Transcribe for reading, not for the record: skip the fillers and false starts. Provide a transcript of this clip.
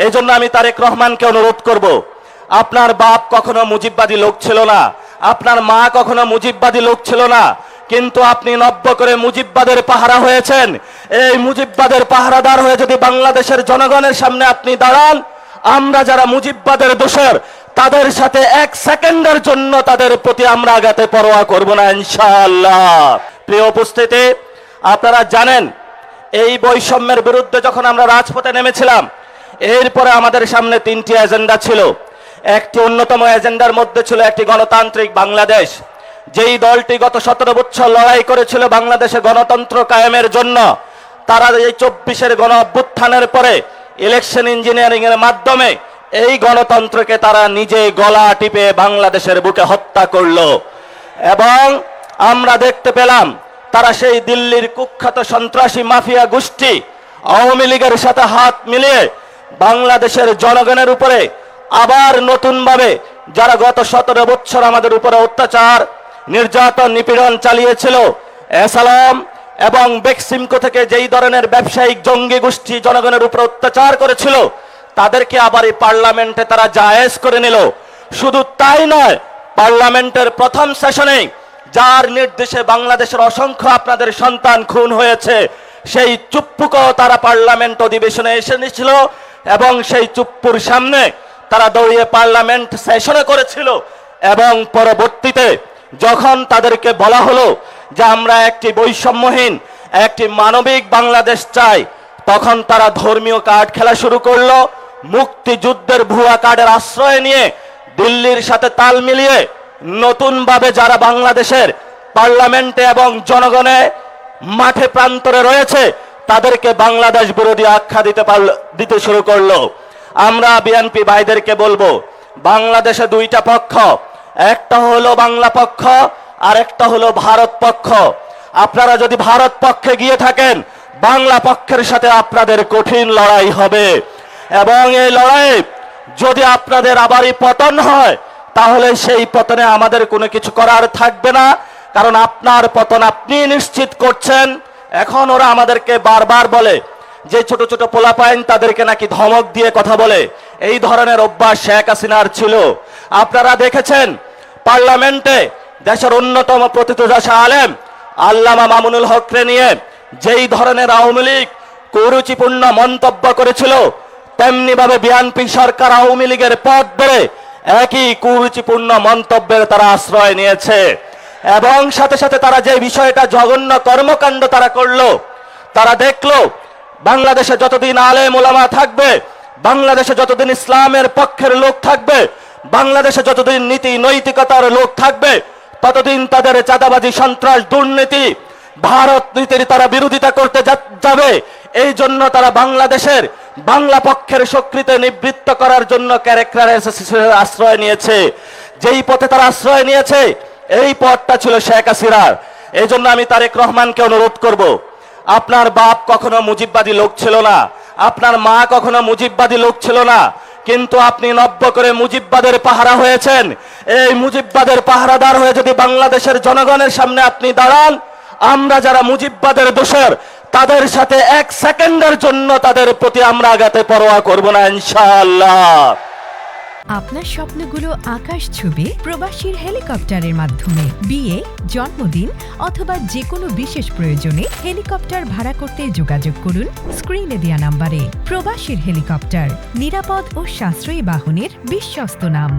এই জন্য আমি তারেক রহমানকে অনুরোধ করব, আপনার বাপ কখনো মুজিববাদী লোক ছিল না, আপনার মা কখনো মুজিববাদী লোক ছিল না, কিন্তু আপনি নব্য করে মুজিববাদের পাহারা হয়েছেন। এই মুজিববাদের পাহারাদার হয়ে যদি বাংলাদেশের জনগণের সামনে আপনি দাঁড়ান, আমরা যারা মুজিববাদের দোষর তাদের সাথে এক সেকেন্ডের জন্য তাদের প্রতি আমরা আঘাতে পরোয়া করব না ইনশাআল্লাহ। প্রিয় উপস্থিতি, আপনারা জানেন এই বৈষম্যের বিরুদ্ধে যখন আমরা রাজপথে নেমেছিলাম, এরপরে আমাদের সামনে তিনটি এজেন্ডা ছিল। একটি অন্যতম এজেন্ডার মধ্যে ছিল একটি গণতান্ত্রিক বাংলাদেশ। যেই দলটি গত 17 বছর লড়াই করেছিল বাংলাদেশে গণতন্ত্র কায়েমের জন্য, তারা এই 24-এর গণ অভ্যুত্থানের পরে ইলেকশন ইঞ্জিনিয়ারিং এর মাধ্যমে এই গণতন্ত্রকে তারা নিজে গলা টিপে বাংলাদেশের বুকে হত্যা করলো। এবং আমরা দেখতে পেলাম তারা সেই দিল্লির কুখ্যাত সন্ত্রাসী মাফিয়া গোষ্ঠী আওয়ামী লীগের সাথে হাত মিলিয়ে বাংলাদেশের জনগণের উপরে আবার নতুনভাবে যারা গত 17 বছর আমাদের উপরে অত্যাচার নির্যাতন নিপীড়ন চালিয়েছিল, এসালাম এবং বেক্সিমকো থেকে যেই ধরনের ব্যবসায়িক জঙ্গি গোষ্ঠী জনগণের উপর অত্যাচার করেছিল, তাদেরকে আবার এই পার্লামেন্টে তারা জায়েজ করে নিল। শুধু তাই নয়, পার্লামেন্টের প্রথম সেশনে যার নির্দেশে বাংলাদেশের অসংখ্য আপনাদের সন্তান খুন হয়েছে, সেই চুপ্পুকেও তারা পার্লামেন্ট অধিবেশনে এসে নিয়েছিল এবং সেই চুপ্পুর সামনে তারা দৌড়িয়ে পার্লামেন্ট সেশনে করেছিল। এবং পরবর্তীতে যখন তাদেরকে বলা হলো যে আমরা একটি বৈষম্যহীন একটি মানবিক বাংলাদেশ চাই, তখন তারা ধর্মীয় কার্ড খেলা শুরু করলো। মুক্তিযুদ্ধের ভুয়া কার্ডের আশ্রয় নিয়ে দিল্লির সাথে তাল মিলিয়ে নতুনভাবে যারা বাংলাদেশের পার্লামেন্টে এবং জনগণে মাঠে প্রান্তরে রয়েছে তাদেরকে বাংলাদেশ বিরোধী আখ্যা দিতে শুরু করলো। আমরা বিএনপি ভাইদেরকে বলবো, বাংলাদেশে দুইটা পক্ষ, একটা হলো বাংলা পক্ষ আর একটা হলো ভারত পক্ষ। আপনারা যদি ভারত পক্ষে গিয়ে থাকেন, বাংলা পক্ষের সাথে আপনাদের কঠিন লড়াই হবে এবং এই লড়াই যদি আপনাদের আবারই পতন হয়, তাহলে সেই পতনে আমাদের কোনো কিছু করার থাকবে না, কারণ আপনার পতন আপনি নিশ্চিত করছেন। এখন ওরা আমাদেরকে বারবার বলে যে ছোট ছোট পোলাপাইন তাদেরকে নাকি ধমক দিয়ে কথা বলে, এই ধরনের অভ্যাস শেখ হাসিনার ছিল। আপনারা দেখেছেন পার্লামেন্টে দেশের অন্যতম প্রথিতযশা আলেম আল্লামা মামুনুল হককে নিয়ে যেই ধরনের আওয়ামী লীগ কুরুচিপূর্ণ মন্তব্য করেছিল, তেমনি ভাবে বিএনপি সরকার আওয়ামী লীগের পথ ধরে একই কুরুচিপূর্ণ মন্তব্যের তারা আশ্রয় নিয়েছে। এবং সাথে সাথে তারা যে বিষয়টা জঘন্য কর্মকাণ্ড তারা করলো, তারা দেখলো বাংলাদেশে যতদিন আলেম ওলামা থাকবে, বাংলাদেশে যতদিন ইসলামের পক্ষের লোক থাকবে, বাংলাদেশে যতদিন নীতি নৈতিকতার লোক থাকবে, ততদিন তাদের চাঁদাবাজি সন্ত্রাস দুর্নীতি ভারত নীতির তারা বিরোধিতা করতে যাবে। এই জন্য তারা বাংলাদেশের বাংলা পক্ষের শক্তিতে নিবৃত্ত করার জন্য ক্যারেক্টারের আশ্রয় নিয়েছে। যেই পথে তারা আশ্রয় নিয়েছে, এই পথটা ছিল শেখ হাসিনার। এই জন্য আমি তারেক রহমানকে অনুরোধ করব, আপনার বাপ কখনো মুজিববাদী লোক ছিল না, আপনার মা কখনো মুজিববাদী লোক ছিল না, কিন্তু আপনি নব্য করে মুজিববাদের পাহারা হয়েছেন। এই মুজিববাদের পাহারাদার হয়ে যদি বাংলাদেশের জনগণের সামনে আপনি দাঁড়ান, আমরা যারা মুজিববাদের দোষর তাদের সাথে এক সেকেন্ডের জন্য তাদের প্রতি আমরা আঘাতে পরোয়া করব না ইনশাআল্লাহ। আপনার স্বপ্নগুলো আকাশ ছুবে প্রবাসীর হেলিকপ্টারের মাধ্যমে। বিয়ে, জন্মদিন অথবা যে কোনো বিশেষ প্রয়োজনে হেলিকপ্টার ভাড়া করতে যোগাযোগ করুন স্ক্রিনে দেয়া নাম্বারে। প্রবাসীর হেলিকপ্টার, নিরাপদ ও সাশ্রয়ী বাহনের বিশ্বস্ত নাম।